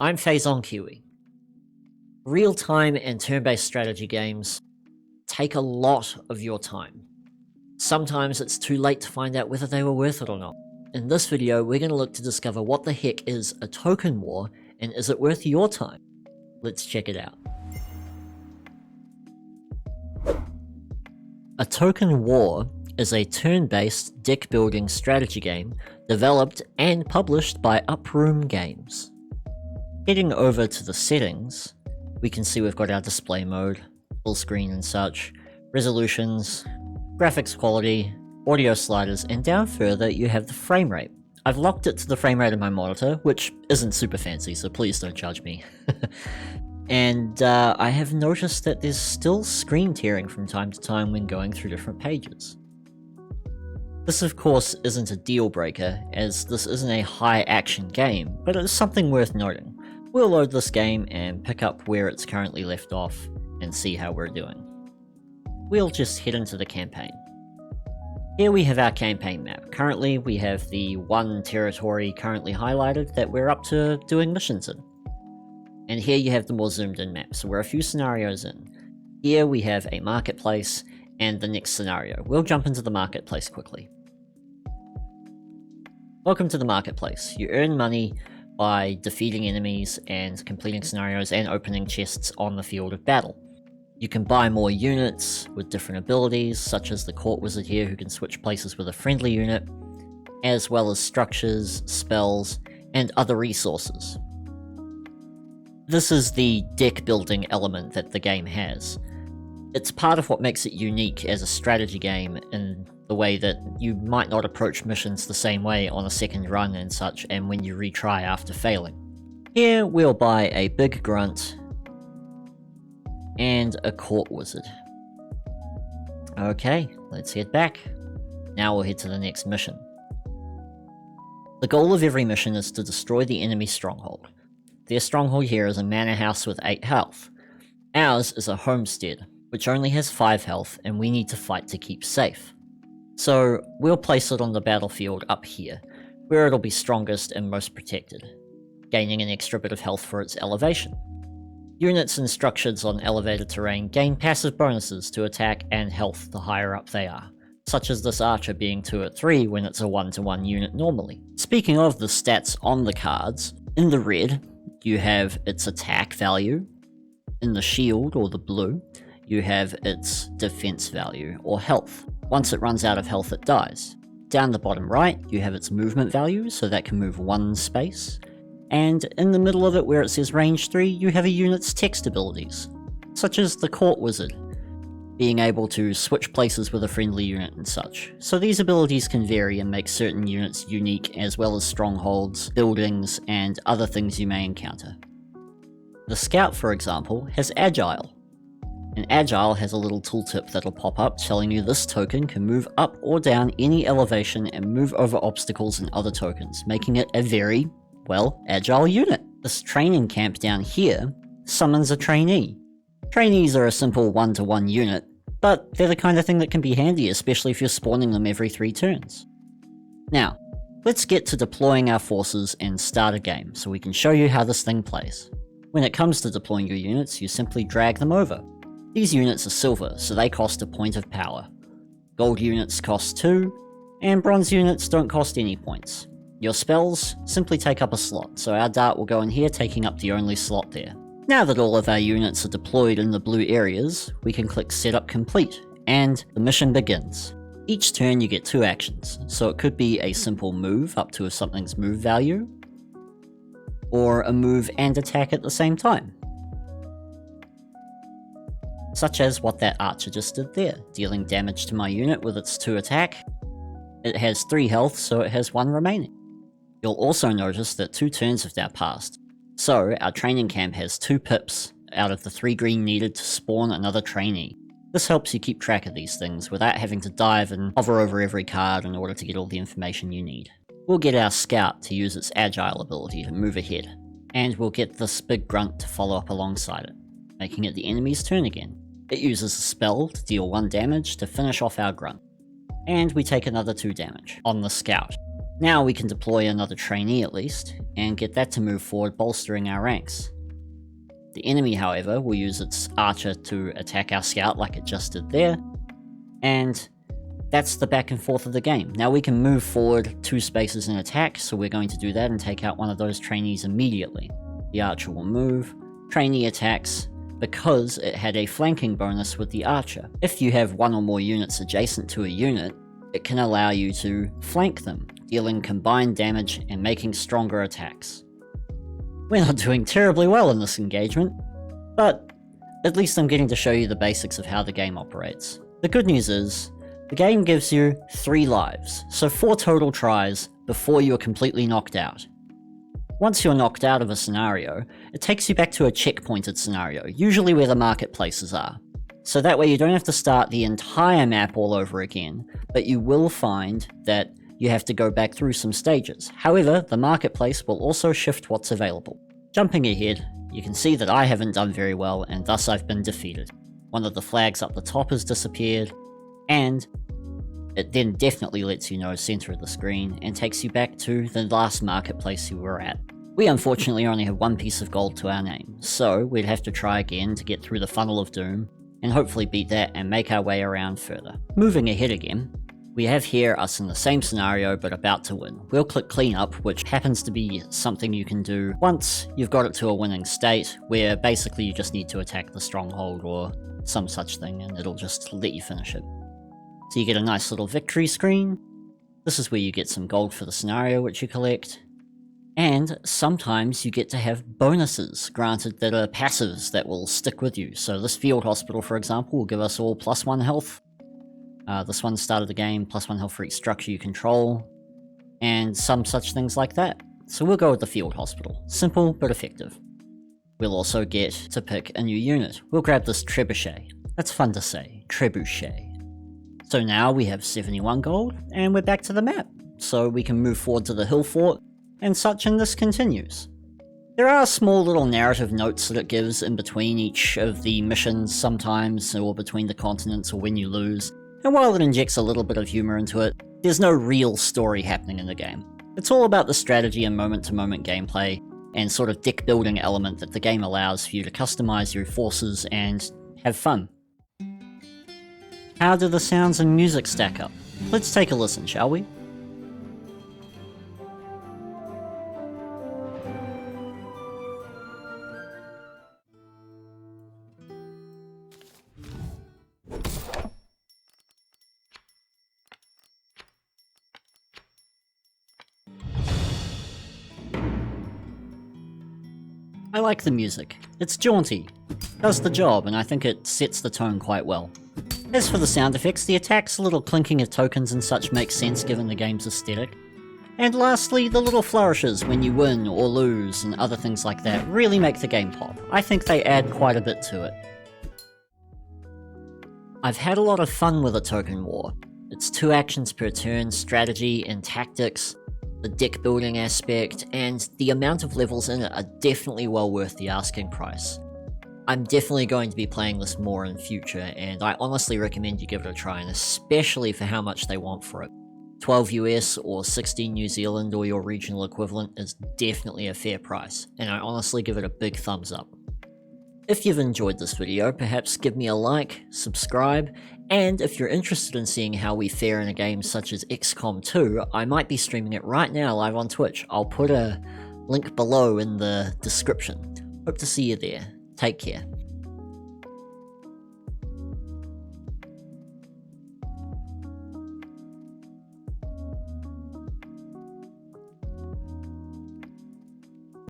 I'm Phazon Kiwi. Real-time and turn-based strategy games take a lot of your time. Sometimes it's too late to find out whether they were worth it or not. In this video, we're going to look to discover what the heck is a token war, and is it worth your time? Let's check it out. A token war is a turn-based deck-building strategy game developed and published by Uproom Games. Heading over to the settings, we can see we've got our display mode, full screen and such, resolutions, graphics quality, audio sliders, and down further you have the frame rate. I've locked it to the frame rate of my monitor, which isn't super fancy, so please don't judge me. And I have noticed that there's still screen tearing from time to time when going through different pages. This of course isn't a deal breaker, as this isn't a high action game, but it's something worth noting. We'll load this game and pick up where it's currently left off and see how we're doing. We'll just head into the campaign. Here we have our campaign map. Currently we have the one territory currently highlighted that we're up to doing missions in. And here you have the more zoomed in map, so we're a few scenarios in. Here we have a marketplace and the next scenario. We'll jump into the marketplace quickly. Welcome to the marketplace. You earn money by defeating enemies and completing scenarios and opening chests on the field of battle. You can buy more units with different abilities, such as the court wizard here who can switch places with a friendly unit, as well as structures, spells, and other resources. This is the deck building element that the game has. It's part of what makes it unique as a strategy game in the way that you might not approach missions the same way on a second run and such, and when you retry after failing. Here we'll buy a big grunt and a court wizard. Okay, let's head back. Now we'll head to the next mission. The goal of every mission is to destroy the enemy stronghold. Their stronghold here is a manor house with 8 health. Ours is a homestead, which only has 5 health, and we need to fight to keep safe. So we'll place it on the battlefield up here, where it'll be strongest and most protected, gaining an extra bit of health for its elevation. Units and structures on elevated terrain gain passive bonuses to attack and health the higher up they are, such as this archer being 2 at 3 when it's a 1-to-1 unit normally. Speaking of the stats on the cards, in the red, you have its attack value. In the shield, or the blue, you have its defense value, or health. Once it runs out of health, it dies. Down the bottom right, you have its movement value, so that can move 1 space. And in the middle of it, where it says range 3, you have a unit's text abilities, such as the court wizard, being able to switch places with a friendly unit and such. So these abilities can vary and make certain units unique, as well as strongholds, buildings, and other things you may encounter. The scout, for example, has agile. And agile has a little tooltip that'll pop up telling you this token can move up or down any elevation and move over obstacles and other tokens, making it a very, well, agile unit. This training camp down here summons a trainee. Trainees are a simple 1-to-1 unit, but they're the kind of thing that can be handy, especially if you're spawning them every 3 turns. Now, let's get to deploying our forces and start a game so we can show you how this thing plays. When it comes to deploying your units, you simply drag them over. These units are silver, so they cost a point of power. Gold units cost 2, and bronze units don't cost any points. Your spells simply take up a slot, so our dart will go in here, taking up the only slot there. Now that all of our units are deployed in the blue areas, we can click Setup Complete, and the mission begins. Each turn you get 2 actions, so it could be a simple move up to something's move value, or a move and attack at the same time. Such as what that archer just did there, dealing damage to my unit with its 2 attack. It has 3 health, so it has 1 remaining. You'll also notice that 2 turns have now passed. So our training camp has 2 pips out of the 3 green needed to spawn another trainee. This helps you keep track of these things without having to dive and hover over every card in order to get all the information you need. We'll get our scout to use its agile ability to move ahead, and we'll get this big grunt to follow up alongside it, making it the enemy's turn again. It uses a spell to deal 1 damage to finish off our grunt, and we take another 2 damage on the scout. Now we can deploy another trainee at least, and get that to move forward, bolstering our ranks. The enemy, however, will use its archer to attack our scout like it just did there, and that's the back and forth of the game. Now we can move forward 2 spaces in attack, so we're going to do that and take out one of those trainees immediately. The archer will move, trainee attacks, because it had a flanking bonus with the archer. If you have 1 or more units adjacent to a unit, it can allow you to flank them, dealing combined damage and making stronger attacks. We're not doing terribly well in this engagement, but at least I'm getting to show you the basics of how the game operates. The good news is, the game gives you 3 lives, so 4 total tries before you are completely knocked out. Once you're knocked out of a scenario, it takes you back to a checkpointed scenario, usually where the marketplaces are. So that way you don't have to start the entire map all over again, but you will find that you have to go back through some stages. However, the marketplace will also shift what's available. Jumping ahead, you can see that I haven't done very well, and thus I've been defeated. One of the flags up the top has disappeared, and it then definitely lets you know center of the screen and takes you back to the last marketplace you were at. We unfortunately only have 1 piece of gold to our name, so we'd have to try again to get through the funnel of doom, and hopefully beat that and make our way around further. Moving ahead again, we have here us in the same scenario but about to win. We'll click cleanup, which happens to be something you can do once you've got it to a winning state, where basically you just need to attack the stronghold or some such thing and it'll just let you finish it. So you get a nice little victory screen. This is where you get some gold for the scenario which you collect. And sometimes you get to have bonuses granted that are passives that will stick with you. So this field hospital, for example, will give us all +1 health. This one started the game, +1 health for each structure you control, and some such things like that. So we'll go with the field hospital. Simple but effective. We'll also get to pick a new unit. We'll grab this trebuchet. That's fun to say, trebuchet. So now we have 71 gold, and we're back to the map. So we can move forward to the hill fort, and such, and this continues. There are small little narrative notes that it gives in between each of the missions sometimes, or between the continents, or when you lose. And while it injects a little bit of humor into it, there's no real story happening in the game. It's all about the strategy and moment-to-moment gameplay, and sort of deck-building element that the game allows for you to customize your forces and have fun. How do the sounds and music stack up? Let's take a listen, shall we? I like the music. It's jaunty, does the job, and I think it sets the tone quite well. As for the sound effects, the attacks, little clinking of tokens and such makes sense given the game's aesthetic. And lastly, the little flourishes when you win or lose and other things like that really make the game pop. I think they add quite a bit to it. I've had a lot of fun with a token war. It's 2 actions per turn, strategy and tactics, the deck building aspect, and the amount of levels in it are definitely well worth the asking price. I'm definitely going to be playing this more in future, and I honestly recommend you give it a try, and especially for how much they want for it. 12 US or 16 New Zealand or your regional equivalent is definitely a fair price, and I honestly give it a big thumbs up. If you've enjoyed this video, perhaps give me a like, subscribe, and if you're interested in seeing how we fare in a game such as XCOM 2, I might be streaming it right now live on Twitch. I'll put a link below in the description. Hope to see you there. Take care.